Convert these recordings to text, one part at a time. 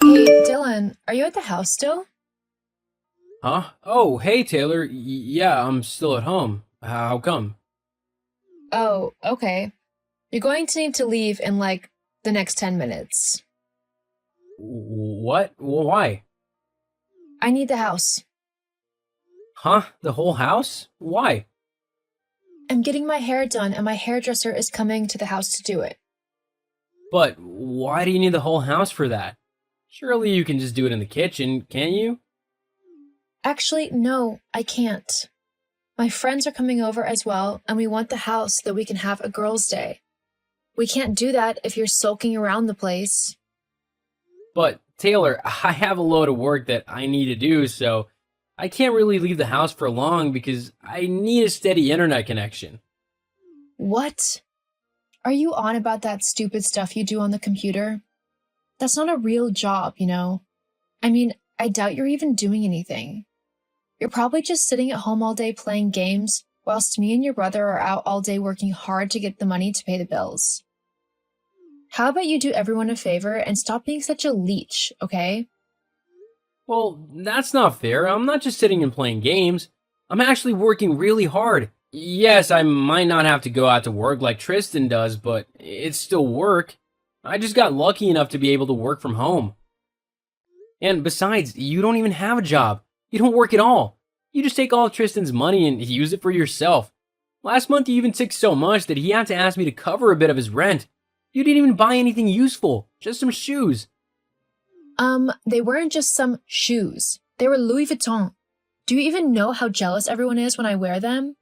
Hey, Dylan, are you at the house still? Huh? Oh, hey Taylor. Yeah, I'm still at home. How come? Oh, okay. You're going to need to leave in like the next 10 minutes. What? Why? I need the house. Huh? The whole house? Why? I'm getting my hair done and my hairdresser is coming to the house to do it. But why do you need the whole house for that? Surely you can just do it in the kitchen, can't you? Actually, no, I can't. My friends are coming over as well, and we want the house so that we can have a girls' day. We can't do that if you're sulking around the place. But Taylor, I have a load of work that I need to do, so I can't really leave the house for long because I need a steady internet connection. What? Are you on about that stupid stuff you do on the computer? That's not a real job, you know? I mean, I doubt you're even doing anything. You're probably just sitting at home all day playing games, whilst me and your brother are out all day working hard to get the money to pay the bills. How about you do everyone a favor and stop being such a leech, okay? Well, that's not fair. I'm not just sitting and playing games. I'm actually working really hard. Yes, I might not have to go out to work like Tristan does, but it's still work. I just got lucky enough to be able to work from home. And besides, you don't even have a job. You don't work at all. You just take all of Tristan's money and use it for yourself. Last month, you even took so much that he had to ask me to cover a bit of his rent. You didn't even buy anything useful, just some shoes. They weren't just some shoes. They were Louis Vuitton. Do you even know how jealous everyone is when I wear them?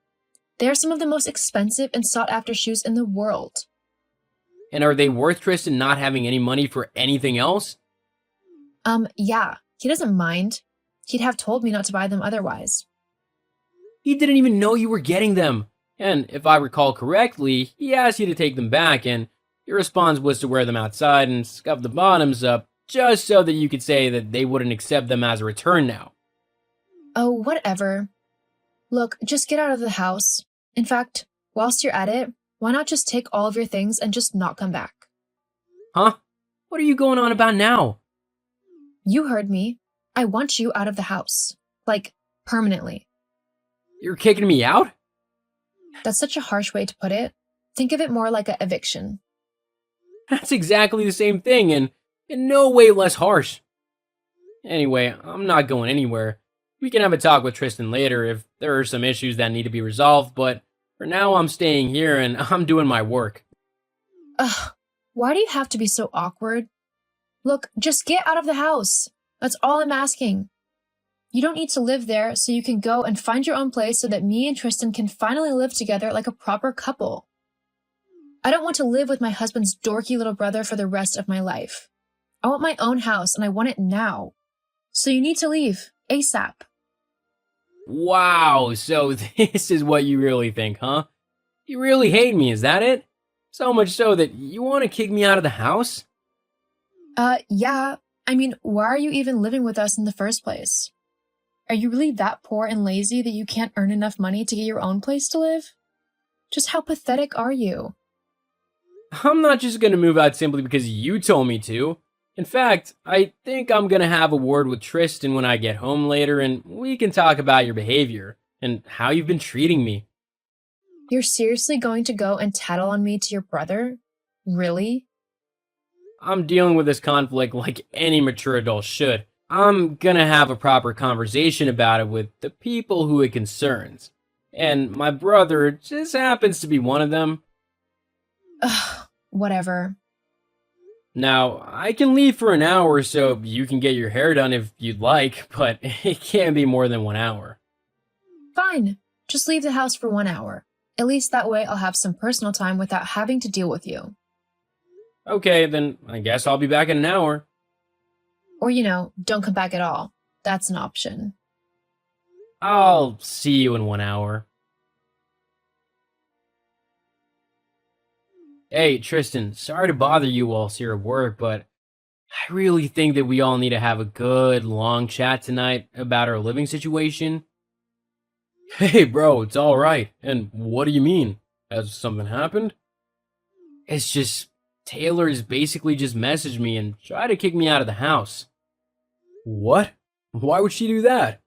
They are some of the most expensive and sought after shoes in the world. And are they worth Tristan not having any money for anything else? Yeah, he doesn't mind. He'd have told me not to buy them otherwise. He didn't even know you were getting them. And if I recall correctly, he asked you to take them back, and your response was to wear them outside and scuff the bottoms up just so that you could say that they wouldn't accept them as a return now. Oh, whatever. Look, just get out of the house. In fact, whilst you're at it, why not just take all of your things and just not come back? Huh? What are you going on about now? You heard me. I want you out of the house. Like, permanently. You're kicking me out? That's such a harsh way to put it. Think of it more like an eviction. That's exactly the same thing, and in no way less harsh. Anyway, I'm not going anywhere. We can have a talk with Tristan later if there are some issues that need to be resolved, but for now I'm staying here and I'm doing my work. Ugh, why do you have to be so awkward? Look, just get out of the house. That's all I'm asking. You don't need to live there, so you can go and find your own place so that me and Tristan can finally live together like a proper couple. I don't want to live with my husband's dorky little brother for the rest of my life. I want my own house and I want it now. So you need to leave, ASAP. Wow, so this is what you really think, huh? You really hate me, is that it? So much so that you want to kick me out of the house? Yeah. I mean, why are you even living with us in the first place? Are you really that poor and lazy that you can't earn enough money to get your own place to live? Just how pathetic are you? I'm not just gonna move out simply because you told me to. In fact, I think I'm gonna have a word with Tristan when I get home later and we can talk about your behavior and how you've been treating me. You're seriously going to go and tattle on me to your brother? Really? I'm dealing with this conflict like any mature adult should. I'm gonna have a proper conversation about it with the people who it concerns. And my brother just happens to be one of them. Ugh, whatever. Now, I can leave for an hour so you can get your hair done if you'd like, but it can't be more than 1 hour. Fine. Just leave the house for 1 hour. At least that way I'll have some personal time without having to deal with you. Okay, then I guess I'll be back in an hour. Or, don't come back at all. That's an option. I'll see you in 1 hour. Hey, Tristan, sorry to bother you whilst you're at work, but I really think that we all need to have a good, long chat tonight about our living situation. Hey, bro, it's alright. And what do you mean? Has something happened? It's just, Taylor has basically just messaged me and tried to kick me out of the house. What? Why would she do that?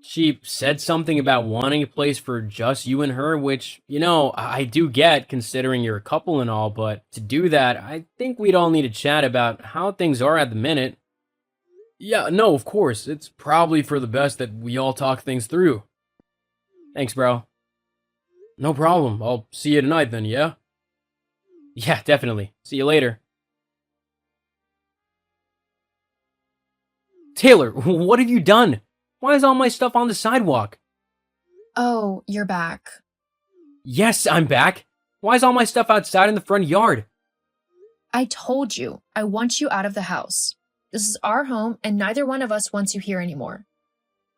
She said something about wanting a place for just you and her, which, I do get considering you're a couple and all, but to do that, I think we'd all need to chat about how things are at the minute. Yeah, no, of course. It's probably for the best that we all talk things through. Thanks, bro. No problem. I'll see you tonight then, yeah? Yeah, definitely. See you later. Taylor, what have you done? Why is all my stuff on the sidewalk? Oh, you're back. Yes, I'm back. Why is all my stuff outside in the front yard? I told you, I want you out of the house. This is our home, and neither one of us wants you here anymore.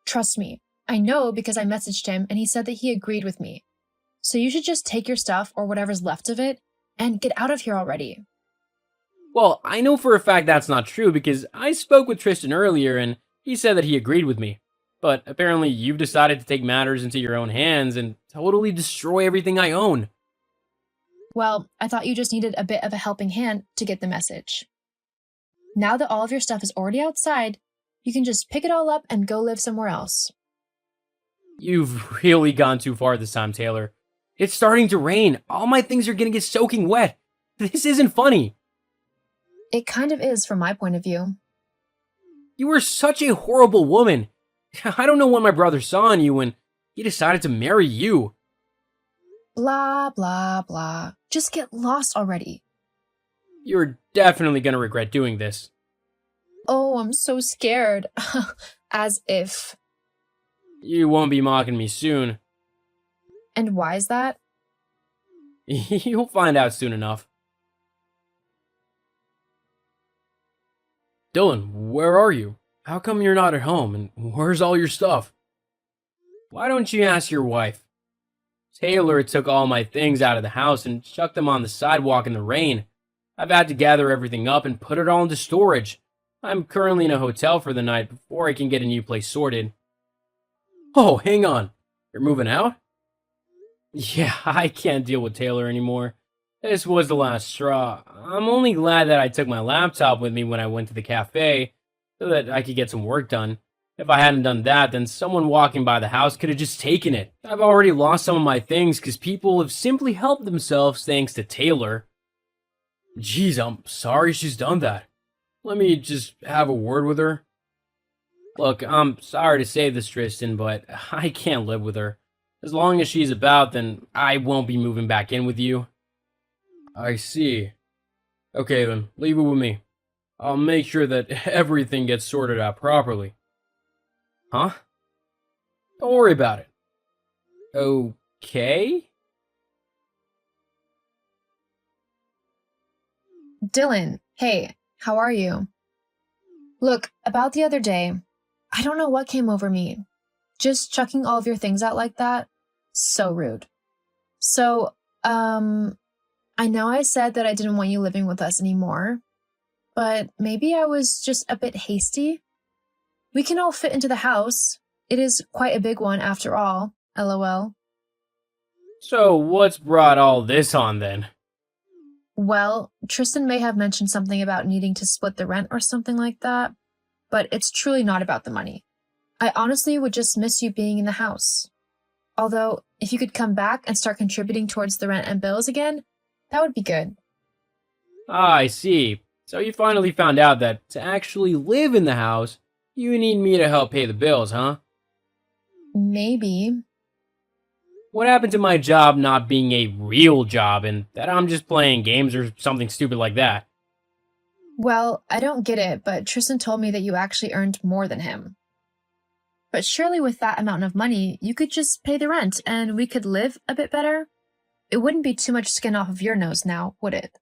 Trust me, I know because I messaged him and he said that he agreed with me. So you should just take your stuff or whatever's left of it and get out of here already. Well, I know for a fact that's not true because I spoke with Tristan earlier and he said that he agreed with me. But apparently you've decided to take matters into your own hands and totally destroy everything I own. Well, I thought you just needed a bit of a helping hand to get the message. Now that all of your stuff is already outside, you can just pick it all up and go live somewhere else. You've really gone too far this time, Taylor. It's starting to rain. All my things are gonna get soaking wet. This isn't funny. It kind of is from my point of view. You were such a horrible woman. I don't know what my brother saw in you when he decided to marry you. Blah, blah, blah. Just get lost already. You're definitely gonna regret doing this. Oh, I'm so scared. As if. You won't be mocking me soon. And why is that? You'll find out soon enough. Dylan, where are you? How come you're not at home, and where's all your stuff? Why don't you ask your wife? Taylor took all my things out of the house and chucked them on the sidewalk in the rain. I've had to gather everything up and put it all into storage. I'm currently in a hotel for the night before I can get a new place sorted. Oh, hang on. You're moving out? Yeah, I can't deal with Taylor anymore. This was the last straw. I'm only glad that I took my laptop with me when I went to the cafe, so that I could get some work done. If I hadn't done that, then someone walking by the house could have just taken it. I've already lost some of my things because people have simply helped themselves thanks to Taylor. Jeez, I'm sorry she's done that. Let me just have a word with her. Look, I'm sorry to say this, Tristan, but I can't live with her. As long as she's about, then I won't be moving back in with you. I see. Okay then, leave it with me. I'll make sure that everything gets sorted out properly. Huh? Don't worry about it. Okay? Dylan, hey, how are you? Look, about the other day, I don't know what came over me. Just chucking all of your things out like that? So rude. So, I know I said that I didn't want you living with us anymore, but maybe I was just a bit hasty. We can all fit into the house. It is quite a big one after all, lol. So what's brought all this on then? Well, Tristan may have mentioned something about needing to split the rent or something like that, but it's truly not about the money. I honestly would just miss you being in the house. Although, if you could come back and start contributing towards the rent and bills again, that would be good. Ah, I see. So you finally found out that to actually live in the house, you need me to help pay the bills, huh? Maybe. What happened to my job not being a real job and that I'm just playing games or something stupid like that? Well, I don't get it, but Tristan told me that you actually earned more than him. But surely with that amount of money, you could just pay the rent and we could live a bit better? It wouldn't be too much skin off of your nose now, would it?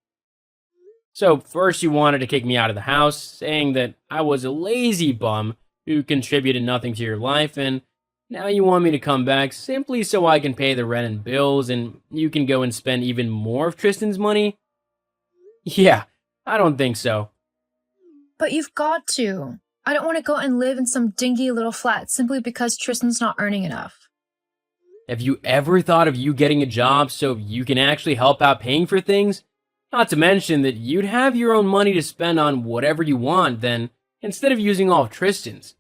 So first you wanted to kick me out of the house, saying that I was a lazy bum who contributed nothing to your life, and now you want me to come back simply so I can pay the rent and bills and you can go and spend even more of Tristan's money? Yeah, I don't think so. But you've got to. I don't want to go and live in some dingy little flat simply because Tristan's not earning enough. Have you ever thought of you getting a job so you can actually help out paying for things? Not to mention that you'd have your own money to spend on whatever you want, then instead of using all of Tristan's.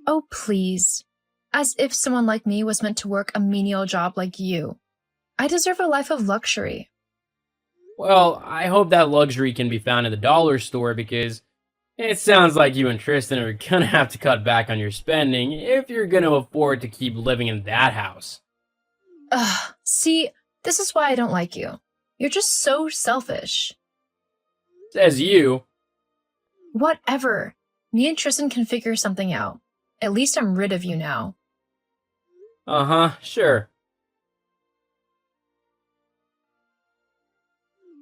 Oh, please. As if someone like me was meant to work a menial job like you. I deserve a life of luxury. Well, I hope that luxury can be found in the dollar store because it sounds like you and Tristan are gonna have to cut back on your spending if you're gonna afford to keep living in that house. Ugh, see, this is why I don't like you. You're just so selfish. Says you. Whatever. Me and Tristan can figure something out. At least I'm rid of you now. Uh-huh, sure.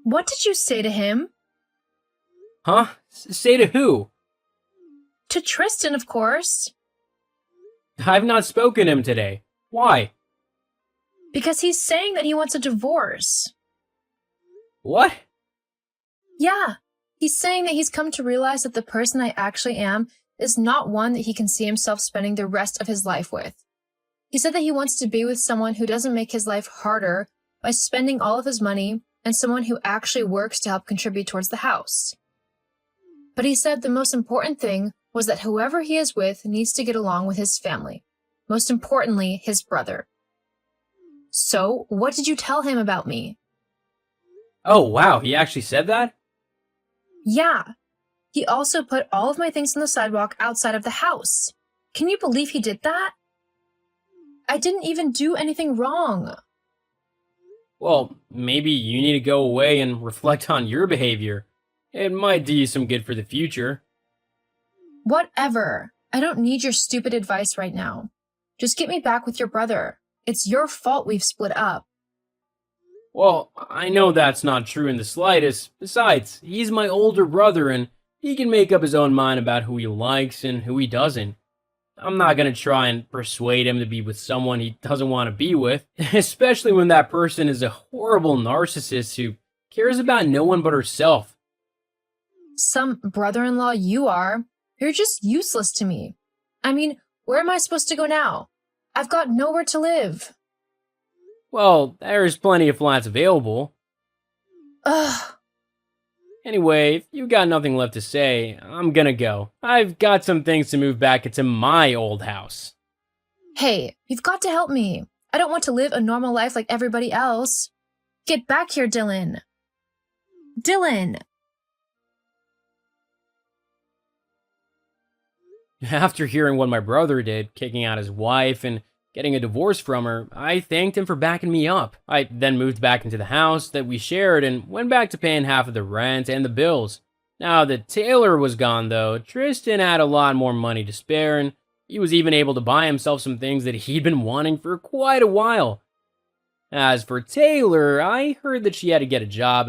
What did you say to him? Huh? Say to who? To Tristan, of course. I've not spoken to him today. Why? Because he's saying that he wants a divorce. What? Yeah, he's saying that he's come to realize that the person I actually am is not one that he can see himself spending the rest of his life with. He said that he wants to be with someone who doesn't make his life harder by spending all of his money and someone who actually works to help contribute towards the house. But he said the most important thing was that whoever he is with needs to get along with his family. Most importantly, his brother. So, what did you tell him about me? Oh, wow, he actually said that? Yeah. He also put all of my things on the sidewalk outside of the house. Can you believe he did that? I didn't even do anything wrong. Well, maybe you need to go away and reflect on your behavior. It might do you some good for the future. Whatever. I don't need your stupid advice right now. Just get me back with your brother. It's your fault we've split up. Well, I know that's not true in the slightest. Besides, he's my older brother and he can make up his own mind about who he likes and who he doesn't. I'm not gonna try and persuade him to be with someone he doesn't want to be with, especially when that person is a horrible narcissist who cares about no one but herself. Some brother-in-law you are. You're just useless to me. I mean, where am I supposed to go now? I've got nowhere to live. Well, there's plenty of flats available. Ugh. Anyway, if you got nothing left to say, I'm gonna go. I've got some things to move back into my old house. Hey, you've got to help me. I don't want to live a normal life like everybody else. Get back here, Dylan. Dylan! After hearing what my brother did, kicking out his wife and getting a divorce from her, I thanked him for backing me up. I then moved back into the house that we shared and went back to paying half of the rent and the bills. Now that Taylor was gone though, Tristan had a lot more money to spare and he was even able to buy himself some things that he'd been wanting for quite a while. As for Taylor, I heard that she had to get a job at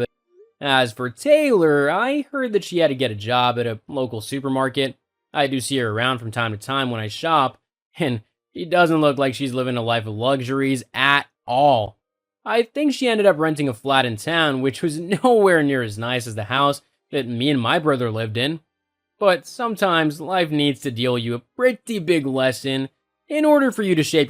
a local supermarket. I do see her around from time to time when I shop, and she doesn't look like she's living a life of luxuries at all. I think she ended up renting a flat in town, which was nowhere near as nice as the house that me and my brother lived in. But sometimes life needs to deal you a pretty big lesson in order for you to shape